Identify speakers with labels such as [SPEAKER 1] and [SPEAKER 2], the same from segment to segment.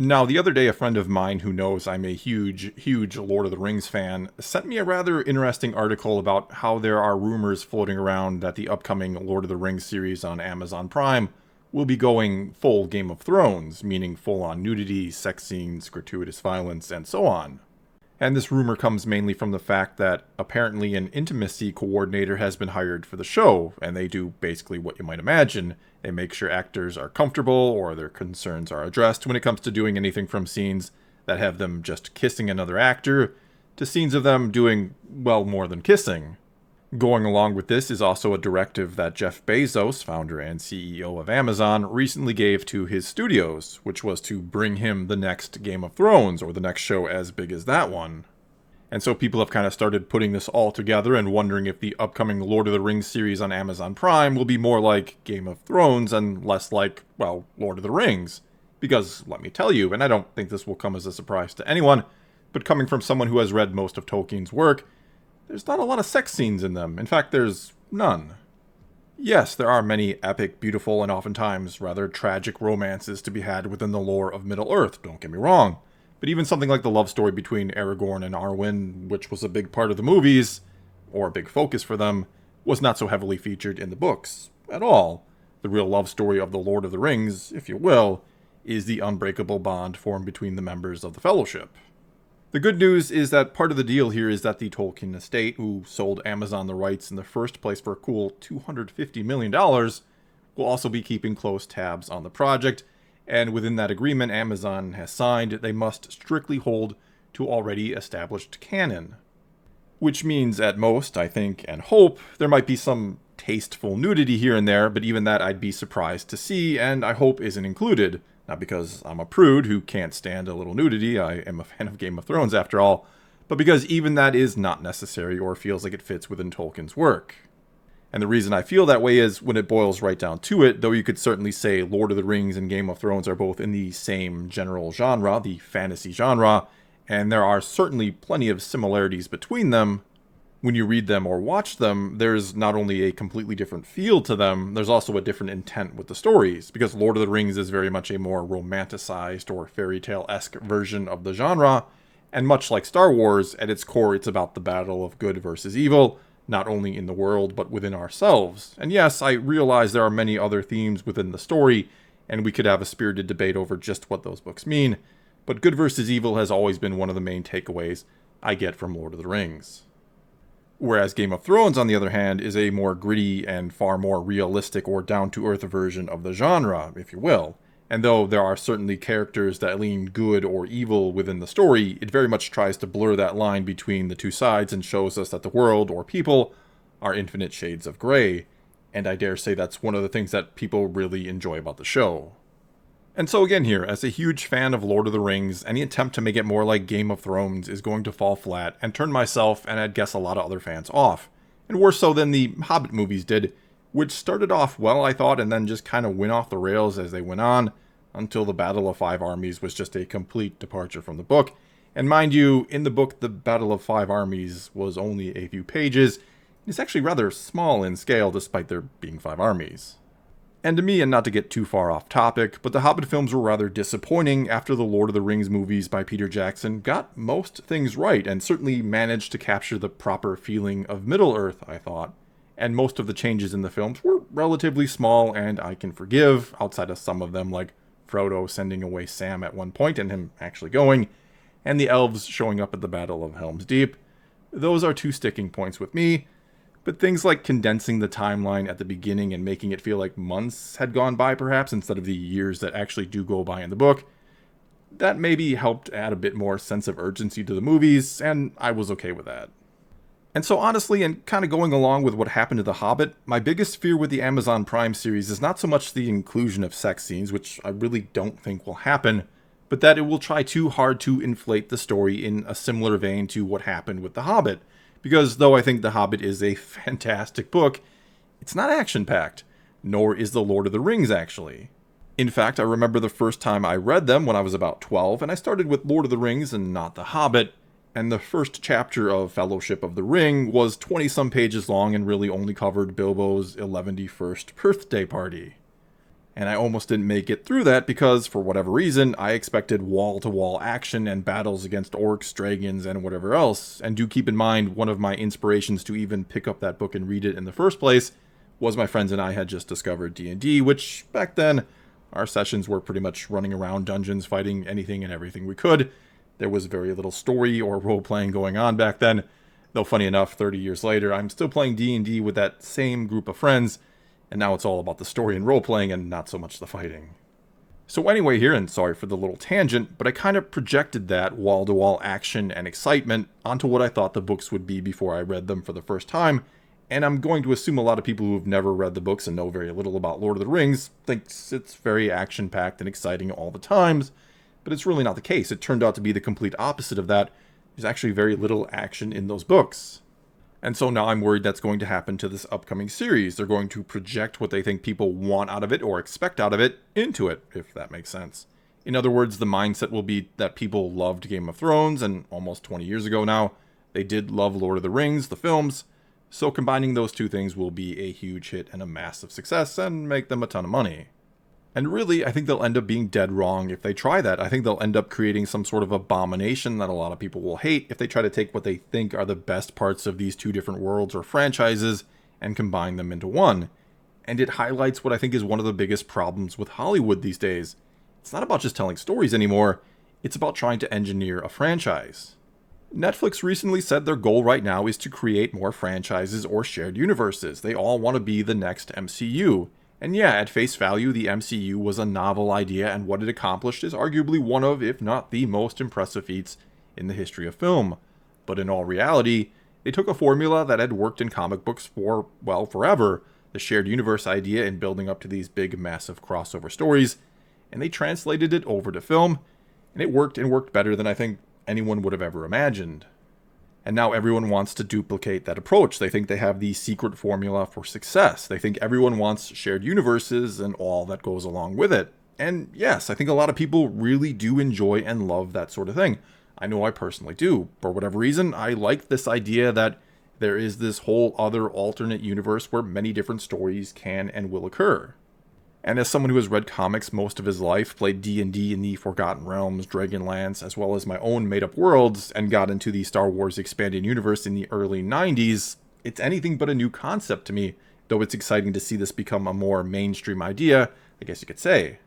[SPEAKER 1] Now, the other day, a friend of mine who knows I'm a huge Lord of the Rings fan sent me a rather interesting article about how there are rumors floating around that the upcoming Lord of the Rings series on Amazon Prime will be going full Game of Thrones, meaning full on nudity, sex scenes, gratuitous violence, and so on. And this rumor comes mainly from the fact that apparently an intimacy coordinator has been hired for the show, and they do basically what you might imagine. They make sure actors are comfortable or their concerns are addressed when it comes to doing anything from scenes that have them just kissing another actor to scenes of them doing, well, more than kissing. Going along with this is also a directive that Jeff Bezos, founder and CEO of Amazon, recently gave to his studios, which was to bring him the next Game of Thrones, or the next show as big as that one. And so people have kind of started putting this all together and wondering if the upcoming Lord of the Rings series on Amazon Prime will be more like Game of Thrones and less like, well, Lord of the Rings. Because, let me tell you, and I don't think this will come as a surprise to anyone, but coming from someone who has read most of Tolkien's work, there's not a lot of sex scenes in them. In fact, there's none. Yes, there are many epic, beautiful, and oftentimes rather tragic romances to be had within the lore of Middle-earth, don't get me wrong. But even something like the love story between Aragorn and Arwen, which was a big part of the movies, or a big focus for them, was not so heavily featured in the books at all. The real love story of the Lord of the Rings, if you will, is the unbreakable bond formed between the members of the Fellowship. The good news is that part of the deal here is that the Tolkien estate, who sold Amazon the rights in the first place for a cool $250 million, will also be keeping close tabs on the project, and within that agreement Amazon has signed, they must strictly hold to already established canon. Which means, at most, I think, and hope, there might be some tasteful nudity here and there, but even that I'd be surprised to see, and I hope isn't included. Not because I'm a prude who can't stand a little nudity, I am a fan of Game of Thrones after all, but because even that is not necessary or feels like it fits within Tolkien's work. And the reason I feel that way is when it boils right down to it, though you could certainly say Lord of the Rings and Game of Thrones are both in the same general genre, the fantasy genre, and there are certainly plenty of similarities between them. When you read them or watch them, there's not only a completely different feel to them, there's also a different intent with the stories, because Lord of the Rings is very much a more romanticized or fairy tale-esque version of the genre, and much like Star Wars, at its core it's about the battle of good versus evil, not only in the world but within ourselves. And yes, I realize there are many other themes within the story, and we could have a spirited debate over just what those books mean, but good versus evil has always been one of the main takeaways I get from Lord of the Rings. Whereas Game of Thrones, on the other hand, is a more gritty and far more realistic or down-to-earth version of the genre, if you will. And though there are certainly characters that lean good or evil within the story, it very much tries to blur that line between the two sides and shows us that the world, or people, are infinite shades of gray. And I dare say that's one of the things that people really enjoy about the show. And so again here, as a huge fan of Lord of the Rings, any attempt to make it more like Game of Thrones is going to fall flat and turn myself, and I'd guess a lot of other fans, off. And worse so than the Hobbit movies did, which started off well, I thought, and then just kind of went off the rails as they went on, until the Battle of Five Armies was just a complete departure from the book. And mind you, in the book, the Battle of Five Armies was only a few pages. It's actually rather small in scale, despite there being 5 armies. And to me, and not to get too far off topic, but the Hobbit films were rather disappointing after the Lord of the Rings movies by Peter Jackson got most things right, and certainly managed to capture the proper feeling of Middle-earth, I thought. And most of the changes in the films were relatively small, and I can forgive, outside of some of them, like Frodo sending away Sam at one point and him actually going, and the elves showing up at the Battle of Helm's Deep. Those are 2 sticking points with me. But things like condensing the timeline at the beginning and making it feel like months had gone by perhaps instead of the years that actually do go by in the book, that maybe helped add a bit more sense of urgency to the movies, and I was okay with that. And so honestly, and kind of going along with what happened to The Hobbit, my biggest fear with the Amazon Prime series is not so much the inclusion of sex scenes, which I really don't think will happen, but that it will try too hard to inflate the story in a similar vein to what happened with The Hobbit. Because though I think The Hobbit is a fantastic book, it's not action-packed, nor is The Lord of the Rings actually. In fact, I remember the first time I read them when I was about 12, and I started with Lord of the Rings and not The Hobbit, and the first chapter of Fellowship of the Ring was 20-some pages long and really only covered Bilbo's 111st birthday party. And I almost didn't make it through that because, for whatever reason, I expected wall-to-wall action and battles against orcs, dragons, and whatever else. And do keep in mind, one of my inspirations to even pick up that book and read it in the first place was my friends and I had just discovered D&D, which back then, our sessions were pretty much running around dungeons, fighting anything and everything we could. There was very little story or role-playing going on back then. Though funny enough, 30 years later, I'm still playing D&D with that same group of friends, and now it's all about the story and role-playing and not so much the fighting. So anyway here, and sorry for the little tangent, but I kind of projected that wall-to-wall action and excitement onto what I thought the books would be before I read them for the first time, and I'm going to assume a lot of people who have never read the books and know very little about Lord of the Rings thinks it's very action-packed and exciting all the times, but it's really not the case. It turned out to be the complete opposite of that. There's actually very little action in those books. And so now I'm worried that's going to happen to this upcoming series. They're going to project what they think people want out of it or expect out of it into it, if that makes sense. In other words, the mindset will be that people loved Game of Thrones, and almost 20 years ago now, they did love Lord of the Rings, the films. So combining those two things will be a huge hit and a massive success and make them a ton of money. And really, I think they'll end up being dead wrong if they try that. I think they'll end up creating some sort of abomination that a lot of people will hate if they try to take what they think are the best parts of these two different worlds or franchises and combine them into one. And it highlights what I think is one of the biggest problems with Hollywood these days. It's not about just telling stories anymore, it's about trying to engineer a franchise. Netflix recently said their goal right now is to create more franchises or shared universes. They all want to be the next MCU. And yeah, at face value, the MCU was a novel idea, and what it accomplished is arguably one of, if not the most impressive feats in the history of film. But in all reality, they took a formula that had worked in comic books for, well, forever, the shared universe idea in building up to these big, massive crossover stories, and they translated it over to film, and it worked better than I think anyone would have ever imagined. And now everyone wants to duplicate that approach. They think they have the secret formula for success. They think everyone wants shared universes and all that goes along with it. And yes, I think a lot of people really do enjoy and love that sort of thing. I know I personally do. For whatever reason, I like this idea that there is this whole other alternate universe where many different stories can and will occur. And as someone who has read comics most of his life, played D&D in the Forgotten Realms, Dragonlance, as well as my own made-up worlds, and got into the Star Wars Expanded Universe in the early 90s, it's anything but a new concept to me, though it's exciting to see this become a more mainstream idea, I guess you could say.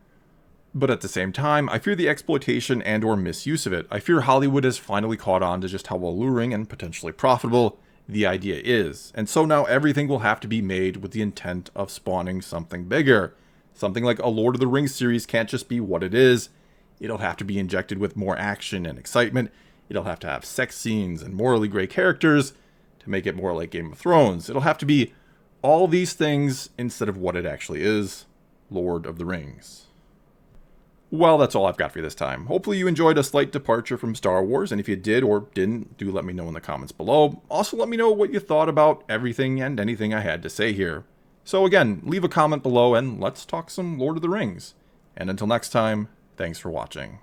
[SPEAKER 1] But at the same time, I fear the exploitation and or misuse of it. I fear Hollywood has finally caught on to just how alluring and potentially profitable the idea is. And so now everything will have to be made with the intent of spawning something bigger. Something like a Lord of the Rings series can't just be what it is. It'll have to be injected with more action and excitement. It'll have to have sex scenes and morally gray characters to make it more like Game of Thrones. It'll have to be all these things instead of what it actually is, Lord of the Rings. Well, that's all I've got for you this time. Hopefully you enjoyed a slight departure from Star Wars, and if you did or didn't, do let me know in the comments below. Also, let me know what you thought about everything and anything I had to say here. So again, leave a comment below and let's talk some Lord of the Rings. And until next time, thanks for watching.